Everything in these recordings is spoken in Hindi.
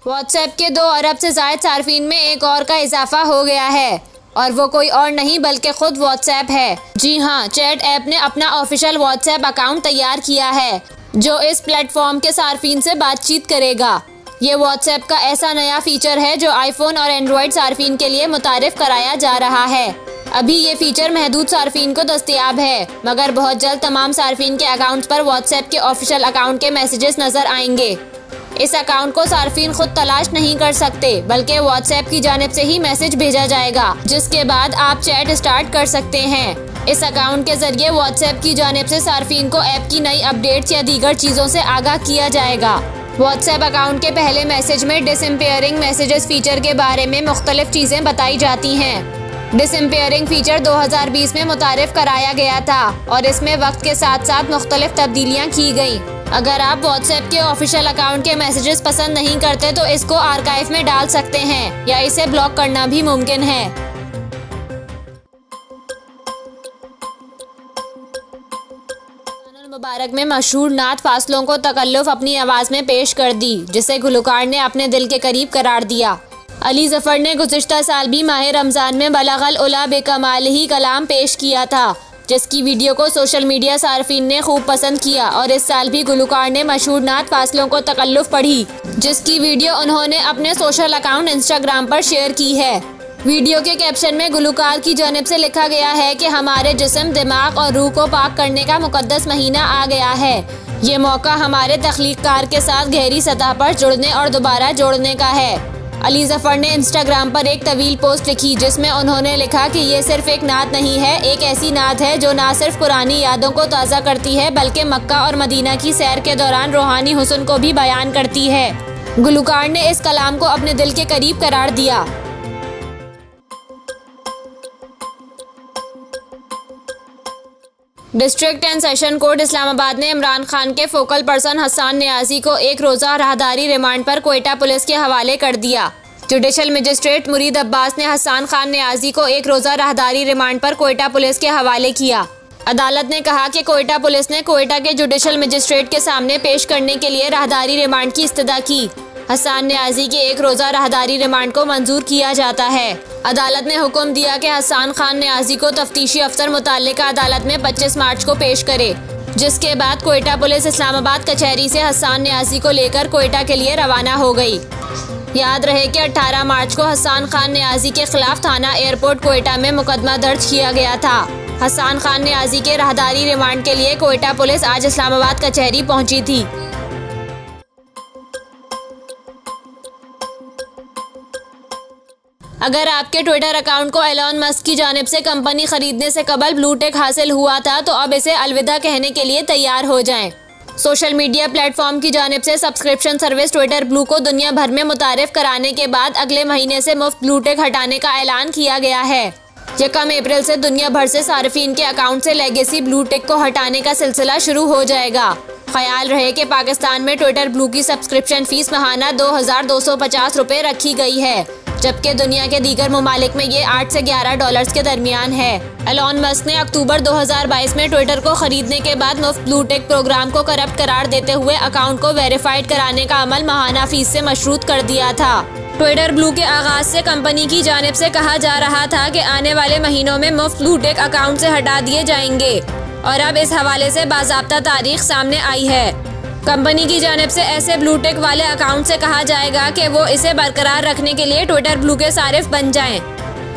व्हाट्सएप के 2 अरब से ज़ायद सार्फिन में एक और का इजाफा हो गया है और वो कोई और नहीं बल्कि खुद व्हाट्सएप है। जी हाँ, चैट ऐप ने अपना ऑफिशियल व्हाट्सएप अकाउंट तैयार किया है जो इस प्लेटफॉर्म के सार्फिन से बातचीत करेगा। ये व्हाट्सएप का ऐसा नया फीचर है जो आईफोन और एंड्रॉयड सार्फिन के लिए मुतारिफ कराया जा रहा है। अभी ये फीचर महदूद सार्फिन को दस्तयाब है, मगर बहुत जल्द तमाम सार्फिन के अकाउंट्स पर व्हाट्सएप के ऑफिशियल अकाउंट के मैसेजेस नजर आएंगे। इस अकाउंट को सार्फिन खुद तलाश नहीं कर सकते बल्कि व्हाट्सएप की जानिब से ही मैसेज भेजा जाएगा, जिसके बाद आप चैट स्टार्ट कर सकते हैं। इस अकाउंट के जरिए व्हाट्सएप की जानिब से सार्फिन को ऐप की नई अपडेट्स या दीगर चीज़ों से आगाह किया जाएगा। व्हाट्सएप अकाउंट के पहले मैसेज में डिसअपीयरिंग मैसेजेस फीचर के बारे में मुख्तलिफ चीज़ें बताई जाती हैं। डिसअपीयरिंग फीचर 2020 में मुतारिफ कराया गया था और इसमें वक्त के साथ साथ मुख्तलिफ तब्दीलियाँ की गई। अगर आप व्हाट्सएप के ऑफिशियल अकाउंट के मैसेजेस पसंद नहीं करते तो इसको आर्काइव में डाल सकते हैं या इसे ब्लॉक करना भी मुमकिन है। मुबारक में मशहूर नात फासलों को तकल्लुफ अपनी आवाज़ में पेश कर दी, जिसे गुलकार ने अपने दिल के करीब करार दिया। अली ज़फ़र ने गुज़िश्ता साल भी माह रमज़ान में बलगल उला बेकमाल ही कलाम पेश किया था, जिसकी वीडियो को सोशल मीडिया सार्फिन ने खूब पसंद किया और इस साल भी गुलकार ने मशहूर नात फासलों को तकल्लुफ पढ़ी, जिसकी वीडियो उन्होंने अपने सोशल अकाउंट इंस्टाग्राम पर शेयर की है। वीडियो के कैप्शन में गुलकार की जानिब से लिखा गया है कि हमारे जिस्म, दिमाग और रूह को पाक करने का मुकद्दस महीना आ गया है। ये मौका हमारे तख्लीक़कार के साथ गहरी सतह पर जुड़ने और दोबारा जोड़ने का है। अली ज़फ़र ने इंस्टाग्राम पर एक तवील पोस्ट लिखी जिसमें उन्होंने लिखा कि ये सिर्फ एक नात नहीं है, एक ऐसी नात है जो ना सिर्फ पुरानी यादों को ताज़ा करती है बल्कि मक्का और मदीना की सैर के दौरान रूहानी हुस्न को भी बयान करती है। गुलकार ने इस कलाम को अपने दिल के करीब करार दिया। District and session court Islamabad ने इमरान खान के फोकल पर्सन हसन नियाजी को 1 रोज़ा राहदारी रिमांड पर क्वेटा पुलिस के हवाले कर दिया। जुडिशल मजिस्ट्रेट मुरीद अब्बास ने हसन खान नियाजी को 1 रोज़ा राहदारी रिमांड पर क्वेटा पुलिस के हवाले किया। अदालत ने कहा कि क्वेटा पुलिस ने क्वेटा के जुडिशल मजिस्ट्रेट के सामने पेश करने के लिए राहदारी रिमांड की इस्तदा की। हसन नियाजी के 1 रोज़ा राहदारी रिमांड को मंजूर किया जाता है। अदालत ने हुक्म दिया कि हसन खान नियाजी को तफ्तीशी अफसर मुताल्लिका अदालत में 25 मार्च को पेश करे, जिसके बाद क्वेटा पुलिस इस्लामाबाद कचहरी से हसन नियाजी को लेकर क्वेटा के लिए रवाना हो गई। याद रहे कि 18 मार्च को हसन खान नियाजी के खिलाफ थाना एयरपोर्ट क्वेटा में मुकदमा दर्ज किया गया था। हसन खान नियाजी के राहदारी रिमांड के लिए क्वेटा पुलिस आज इस्लामाबाद कचहरी पहुंची थी। अगर आपके ट्विटर अकाउंट को एलन मस्क की जानिब से कंपनी खरीदने से कबल ब्लू टिक हासिल हुआ था तो अब इसे अलविदा कहने के लिए तैयार हो जाएं। सोशल मीडिया प्लेटफॉर्म की जानिब से सब्सक्रिप्शन सर्विस ट्विटर ब्लू को दुनिया भर में मुतारिफ कराने के बाद अगले महीने से मुफ्त ब्लू टिक हटाने का ऐलान किया गया है। 1 अप्रैल से दुनिया भर से सार्फिन के अकाउंट से लेगेसी ब्लू टिक को हटाने का सिलसिला शुरू हो जाएगा। ख्याल रहे कि पाकिस्तान में ट्विटर ब्लू की सब्सक्रिप्शन फीस माहाना 2250 रुपये रखी गई है, जबकि दुनिया के दीगर ममालिक में ये 8 से 11 डॉलर्स के दरमियान है। एलन मस्क ने अक्टूबर 2022 में ट्विटर को खरीदने के बाद मुफ्त ब्लू टिक प्रोग्राम को करप्ट करार देते हुए अकाउंट को वेरीफाइड कराने का अमल माहाना फीस से मशरूत कर दिया था। ट्विटर ब्लू के आगाज से कंपनी की जानिब से कहा जा रहा था कि आने वाले महीनों में मुफ्त ब्लू टिक अकाउंट से हटा दिए जाएंगे और अब इस हवाले से बाज़ाब्ता तारीख सामने आई है। कंपनी की जानिब से ऐसे ब्लू टिक वाले अकाउंट से कहा जाएगा कि वो इसे बरकरार रखने के लिए ट्विटर ब्लू के सारिफ बन जाएं।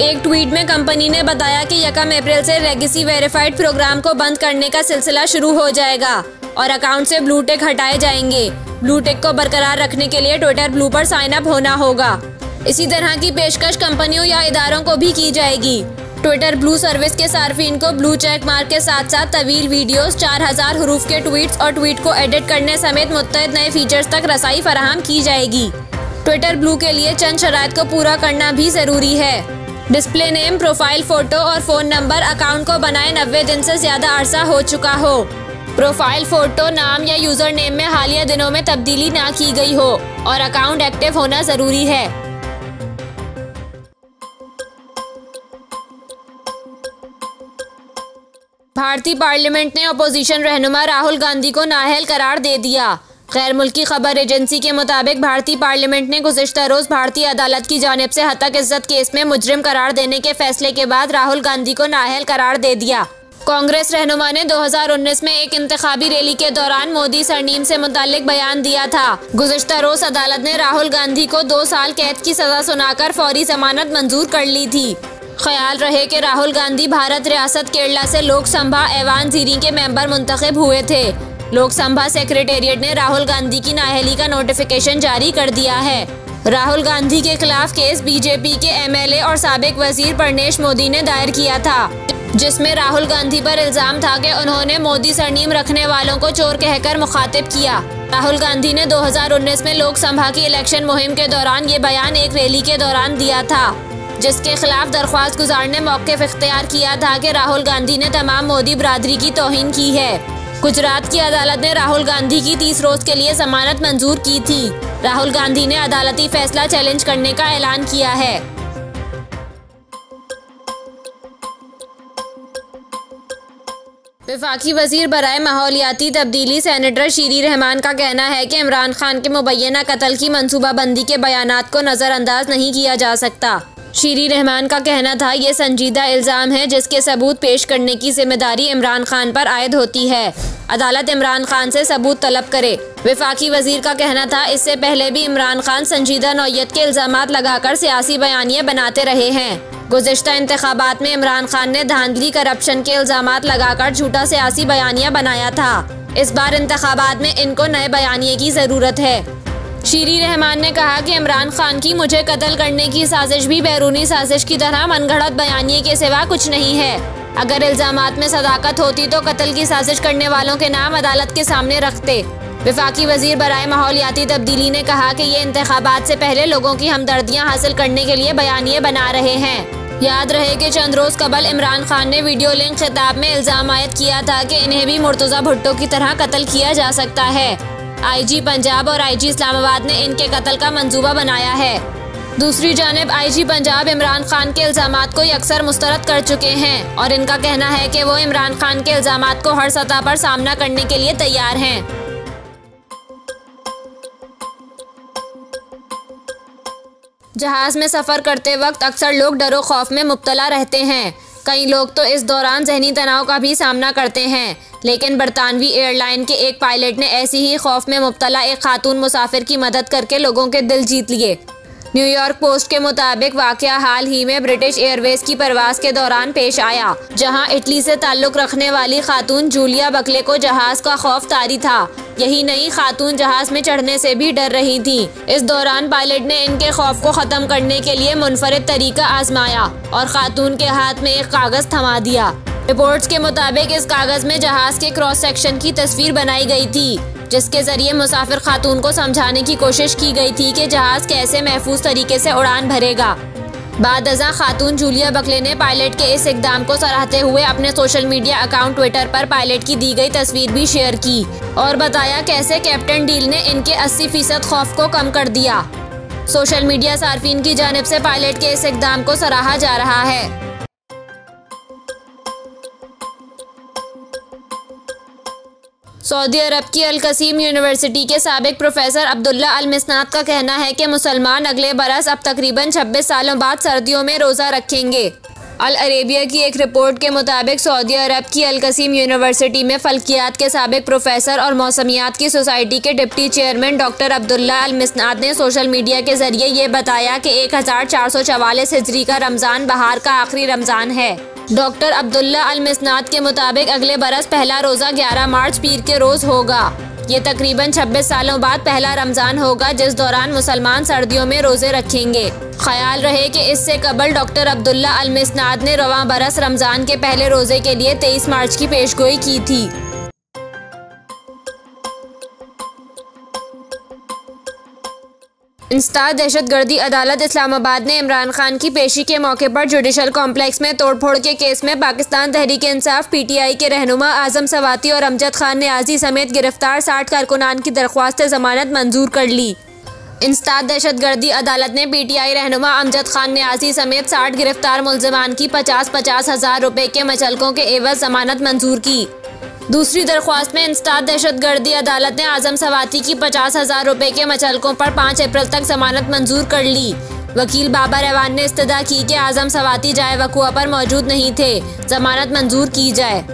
एक ट्वीट में कंपनी ने बताया कि 1 अप्रैल से लेगेसी वेरीफाइड प्रोग्राम को बंद करने का सिलसिला शुरू हो जाएगा और अकाउंट से ब्लू टिक हटाए जाएंगे। ब्लू टिक को बरकरार रखने के लिए ट्विटर ब्लू पर साइन अप होना होगा। इसी तरह की पेशकश कंपनियों या इदारों को भी की जाएगी। ट्विटर ब्लू सर्विस के सार्फिन को ब्लू चेक मार्क के साथ साथ तवील वीडियोस, 4000 हरूफ के ट्वीट्स और ट्वीट को एडिट करने समेत मुत्तअद नए फीचर्स तक रसाई फराहम की जाएगी। ट्विटर ब्लू के लिए चंद शराइत को पूरा करना भी जरूरी है। डिस्प्ले नेम, प्रोफाइल फोटो और फोन नंबर अकाउंट को बनाए 90 दिन से ज्यादा अरसा हो चुका हो। प्रोफाइल फोटो, नाम या यूजर नेम में हालिया दिनों में तब्दीली ना की गई हो और अकाउंट एक्टिव होना जरूरी है। भारतीय पार्लियामेंट ने अपोजिशन रहनुमा राहुल गांधी को नाअहल करार दे दिया। गैर मुल्की खबर एजेंसी के मुताबिक भारतीय पार्लियामेंट ने गुज़िश्ता रोज भारतीय अदालत की जानिब से हत्या इज्जत केस में मुजरिम करार देने के फैसले के बाद राहुल गांधी को नाअहल करार दे दिया। कांग्रेस रहनुमा ने 2019 में एक इंतखाबी रैली के दौरान मोदी सरनीम से मुताल्लिक बयान दिया था। गुज़िश्ता रोज अदालत ने राहुल गांधी को 2 साल कैद की सजा सुनाकर फौरी जमानत मंजूर कर ली थी। ख्याल रहे कि राहुल गांधी भारत रियासत केरला से लोकसभा ऐवान ज़ीरी के मेंबर मुंतखब हुए थे। लोकसभा सेक्रेटेरिएट ने राहुल गांधी की नाअहली का नोटिफिकेशन जारी कर दिया है। राहुल गांधी के खिलाफ केस बीजेपी के एमएलए और साबिक वजीर परनेश मोदी ने दायर किया था, जिसमें राहुल गांधी पर इल्जाम था कि उन्होंने मोदी सरनीम रखने वालों को चोर कहकर मुखातिब किया। राहुल गांधी ने 2019 में लोकसभा की इलेक्शन मुहिम के दौरान ये बयान एक रैली के दौरान दिया था, जिसके खिलाफ दरख्वास्त गुजार ने मौक़िफ़ इख्तियार किया था कि राहुल गांधी ने तमाम मोदी बरादरी की तौहीन की है। गुजरात की अदालत ने राहुल गांधी की 30 रोज के लिए जमानत मंजूर की थी। राहुल गांधी ने अदालती फैसला चैलेंज करने का ऐलान किया है। वफाकी वजीर बराए माहौलियाती तब्दीली सेनेटर शीरी रहमान का कहना है कि इमरान खान के मुबैना कत्ल की मनसूबाबंदी के बयानात को नज़रअंदाज नहीं किया जा सकता। शीरी रहमान का कहना था, ये संजीदा इल्ज़ाम है जिसके सबूत पेश करने की जिम्मेदारी इमरान खान पर आयद होती है। अदालत इमरान खान से सबूत तलब करे। वफाकी वजीर का कहना था, इससे पहले भी इमरान खान संजीदा नौयत के इल्ज़ामात लगाकर सियासी बयानियाँ बनाते रहे हैं। गुज़िश्ता इंतखाबात में इमरान खान ने धांधली करप्शन के इल्ज़ामात लगाकर झूठा सियासी बयानिया बनाया था। इस बार इंतखाबात में इनको नए बयानिए की ज़रूरत है। शीरी रहमान ने कहा कि इमरान खान की मुझे कत्ल करने की साजिश भी बैरूनी साजिश की तरह मनगढ़ंत बयानिए के सिवा कुछ नहीं है। अगर इल्ज़ामात में सदाकत होती तो कत्ल की साजिश करने वालों के नाम अदालत के सामने रखते। वफाकी वजीर बराए माहौलियाती तब्दीली ने कहा कि ये इंतखाबात से पहले लोगों की हमदर्दियाँ हासिल करने के लिए बयानिए बना रहे हैं। याद रहे कि चंद रोज कबल इमरान खान ने वीडियो लिंक खिताब में इल्ज़ाम आयद किया था कि इन्हें भी मुर्तज़ा भुट्टो की तरह कत्ल किया जा सकता है। आईजी पंजाब और आईजी इस्लामाबाद ने इनके कत्ल का मंसूबा बनाया है। दूसरी जानिब आईजी पंजाब इमरान खान के इल्ज़ामात को अक्सर मुस्तरद कर चुके हैं और इनका कहना है कि वो इमरान खान के इल्ज़ामात को हर सतह पर सामना करने के लिए तैयार हैं। जहाज में सफ़र करते वक्त अक्सर लोग डरो खौफ में मुब्तला रहते हैं। कई लोग तो इस दौरान जहनी तनाव का भी सामना करते हैं, लेकिन बरतानवी एयरलाइन के एक पायलट ने ऐसी ही खौफ में मुब्तला एक खातून मुसाफिर की मदद करके लोगों के दिल जीत लिए। न्यूयॉर्क पोस्ट के मुताबिक वाक़या हाल ही में ब्रिटिश एयरवेज की परवाज के दौरान पेश आया, जहां इटली से ताल्लुक़ रखने वाली खातून जूलिया बकले को जहाज़ का खौफ तारी था। यही नहीं, खातून जहाज़ में चढ़ने से भी डर रही थी। इस दौरान पायलट ने इनके खौफ को ख़त्म करने के लिए मुनफरिद तरीका आजमाया और खातून के हाथ में एक कागज़ थमा दिया। रिपोर्ट्स के मुताबिक इस कागज़ में जहाज़ के क्रॉस सेक्शन की तस्वीर बनाई गई थी, जिसके जरिए मुसाफिर खातून को समझाने की कोशिश की गई थी कि जहाज़ कैसे महफूज तरीके से उड़ान भरेगा। बादअज़ां खातून जूलिया बकले ने पायलट के इस इक़दाम को सराहते हुए अपने सोशल मीडिया अकाउंट ट्विटर पर पायलट की दी गई तस्वीर भी शेयर की और बताया कैसे कैप्टन डील ने इनके 80% खौफ को कम कर दिया। सोशल मीडिया सार्फिन की जानिब से पायलट के इस इक़दाम को सराहा जा रहा है। सऊदी अरब की अल कसीम यूनिवर्सिटी के साबिक प्रोफेसर अब्दुल्ला अल मिस्नात का कहना है कि मुसलमान अगले बरस अब तकरीबन 26 सालों बाद सर्दियों में रोज़ा रखेंगे। अल अरेबिया की एक रिपोर्ट के मुताबिक सऊदी अरब की अल कसीम यूनिवर्सिटी में फल्कियात के साबिक प्रोफेसर और मौसमियात की सोसाइटी के डिप्टी चेयरमैन डॉक्टर अब्दुल्ला अल मिस्नात ने सोशल मीडिया के जरिए ये बताया कि 1444 हिजरी का रमज़ान बहार का आखिरी रमज़ान है। डॉक्टर अब्दुल्ला अल मिस्नात के मुताबिक अगले बरस पहला रोज़ा 11 मार्च पीर के रोज़ होगा। ये तकरीबन 26 सालों बाद पहला रमज़ान होगा, जिस दौरान मुसलमान सर्दियों में रोज़े रखेंगे। ख्याल रहे कि इससे कबल डॉक्टर अब्दुल्ला अल मिस्नात ने रवां बरस रमज़ान के पहले रोज़े के लिए 23 मार्च की पेशगोई की थी। इंस्टा दहशतगर्दी अदालत इस्लामाबाद ने इमरान खान की पेशी के मौके पर जुडिशल कॉम्प्लेक्स में तोड़फोड़ के केस में पाकिस्तान तहरीक इंसाफ PTI के रहनुमा आजम सवाती और अमजद खान न्याजी समेत गिरफ्तार 60 कारकुनान की दरख्वास्त जमानत मंजूर कर ली। इंस्टा दहशतगर्दी अदालत ने PTI रहनुमा अमजद खान न्याजी समेत 60 गिरफ्तार मुल्ज़िमान की 50-50 हज़ार रुपये के मचलकों के एवज जमानत मंजूर की। दूसरी दरख्वास्त में इंसदाद दहशतगर्दी अदालत ने आजम सवाती की 50,000 रुपए के मचलकों पर 5 अप्रैल तक जमानत मंजूर कर ली। वकील बाबर एवान ने इस्तदा की कि आजम सवाती जाए वक़ुआ पर मौजूद नहीं थे, जमानत मंजूर की जाए।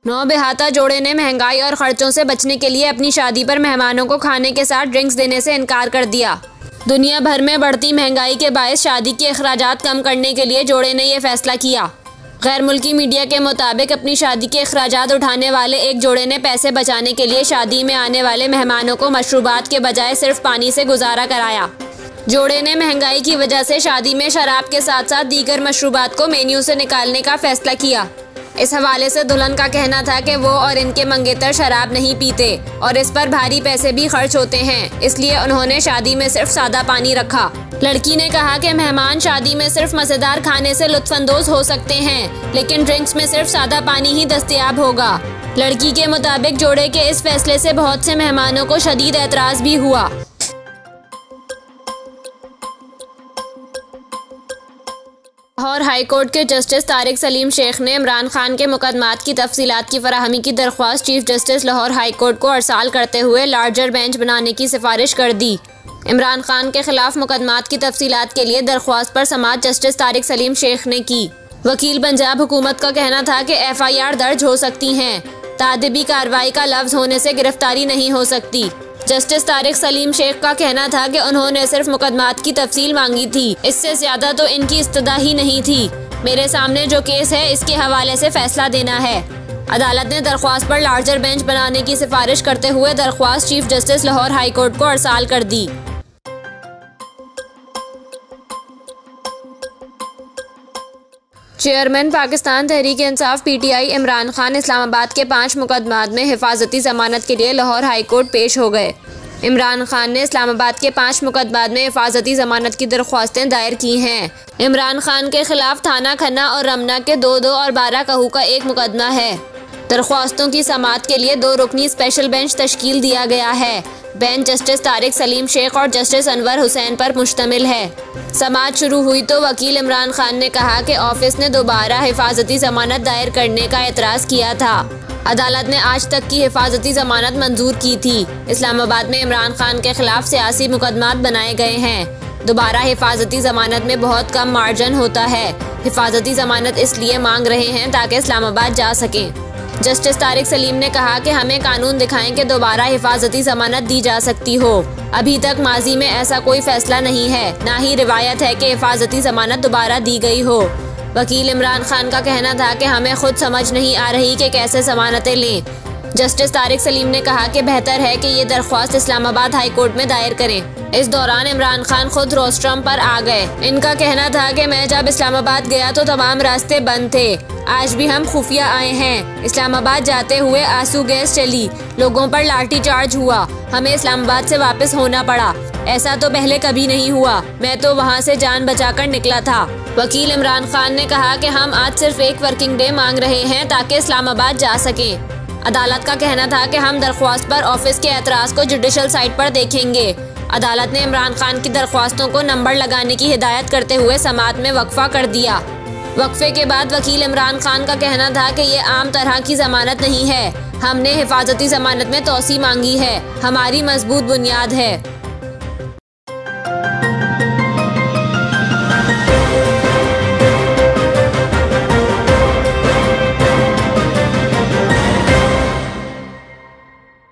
नौबेहाता जोड़े ने महंगाई और खर्चों से बचने के लिए अपनी शादी पर मेहमानों को खाने के साथ ड्रिंक्स देने से इनकार कर दिया। दुनिया भर में बढ़ती महंगाई के बायस शादी के अखराजात कम करने के लिए जोड़े ने यह फैसला किया। गैर मुल्की मीडिया के मुताबिक अपनी शादी के अखराजात उठाने वाले एक जोड़े ने पैसे बचाने के लिए शादी में आने वाले मेहमानों को मशरूबात के बजाय सिर्फ पानी से गुजारा कराया। जोड़े ने महंगाई की वजह से शादी में शराब के साथ साथ दीगर मशरूबात को मेन्यू से निकालने का फैसला किया। इस हवाले से दुल्हन का कहना था कि वो और इनके मंगेतर शराब नहीं पीते और इस पर भारी पैसे भी खर्च होते हैं, इसलिए उन्होंने शादी में सिर्फ सादा पानी रखा। लड़की ने कहा कि मेहमान शादी में सिर्फ मज़ेदार खाने से लुत्फानंदोज हो सकते हैं, लेकिन ड्रिंक्स में सिर्फ सादा पानी ही दस्तयाब होगा। लड़की के मुताबिक जोड़े के इस फैसले से बहुत से मेहमानों को शदीद एतराज भी हुआ। लाहौर हाई कोर्ट के जस्टिस तारिक सलीम शेख ने इमरान खान के मुकदमात की तफसीलात की फराहमी की दरख्वास्त chief justice Lahore high court को अरसाल करते हुए लार्जर बेंच बनाने की सिफारिश कर दी। इमरान खान के खिलाफ मुकदमात की तफसीलात के लिए दरख्वास्त पर समाअत जस्टिस तारिक सलीम शेख ने की। वकील पंजाब हुकूमत का कहना था कि FIR दर्ज हो सकती हैं, तादिबी कार्रवाई का लफ्ज होने से गिरफ्तारी नहीं हो सकती। जस्टिस तारिक सलीम शेख का कहना था कि उन्होंने सिर्फ मुकदमात की तफसील मांगी थी, इससे ज्यादा तो इनकी इस्तदा ही नहीं थी। मेरे सामने जो केस है इसके हवाले से फैसला देना है। अदालत ने दरख्वास्त पर लार्जर बेंच बनाने की सिफारिश करते हुए दरख्वास्त chief justice Lahore high court को अरसाल कर दी। चेयरमैन पाकिस्तान तहरीक इंसाफ PTI इमरान खान इस्लामाबाद के 5 मुकदमात में हिफाजती जमानत के लिए लाहौर हाई कोर्ट पेश हो गए। इमरान खान ने इस्लामाबाद के 5 मुकदमात में हिफाजती जमानत की दरख्वास्तें दायर की हैं। इमरान खान के खिलाफ थाना खन्ना और रमना के 2-2 और 12 कहू का एक मुकदमा है। दरख्वास्तों की समाअत के लिए 2 रुकनी स्पेशल बेंच तश्कील दिया गया है। बेंच जस्टिस तारिक सलीम शेख और जस्टिस अनवर हुसैन पर मुश्तमिल है। समाअत शुरू हुई तो वकील इमरान खान ने कहा कि ऑफिस ने दोबारा हिफाजती जमानत दायर करने का एतराज़ किया था। अदालत ने आज तक की हिफाजती जमानत मंजूर की थी। इस्लामाबाद में इमरान खान के खिलाफ सियासी मुकदमात बनाए गए हैं। दोबारा हिफाजती जमानत में बहुत कम मार्जिन होता है। हिफाजती जमानत इसलिए मांग रहे हैं ताकि इस्लामाबाद जा सकें। जस्टिस तारिक सलीम ने कहा कि हमें कानून दिखाएं कि दोबारा हिफाजती जमानत दी जा सकती हो। अभी तक माजी में ऐसा कोई फैसला नहीं है, ना ही रिवायत है कि हिफाजती जमानत दोबारा दी गई हो। वकील इमरान खान का कहना था कि हमें खुद समझ नहीं आ रही कि कैसे जमानतें लें। जस्टिस तारिक सलीम ने कहा कि बेहतर है कि ये दरख्वास्त इस्लामाबाद हाई कोर्ट में दायर करें। इस दौरान इमरान खान खुद रोस्ट्रम पर आ गए। इनका कहना था कि मैं जब इस्लामाबाद गया तो तमाम रास्ते बंद थे, आज भी हम खुफिया आए हैं। इस्लामाबाद जाते हुए आंसू गैस चली, लोगों पर लाठी चार्ज हुआ, हमें इस्लामाबाद से वापस होना पड़ा। ऐसा तो पहले कभी नहीं हुआ, मैं तो वहाँ से जान बचाकर निकला था। वकील इमरान खान ने कहा कि हम आज सिर्फ एक वर्किंग डे मांग रहे हैं ताकि इस्लामाबाद जा सकें। अदालत का कहना था कि हम दरख्वास्त पर ऑफिस के एतराज़ को जुडिशल साइट पर देखेंगे। अदालत ने इमरान खान की दरख्वास्तों को नंबर लगाने की हिदायत करते हुए समाअत में वक्फा कर दिया। वक्फे के बाद वकील इमरान खान का कहना था कि ये आम तरह की जमानत नहीं है, हमने हिफाजती जमानत में तोसी मांगी है, हमारी मजबूत बुनियाद है।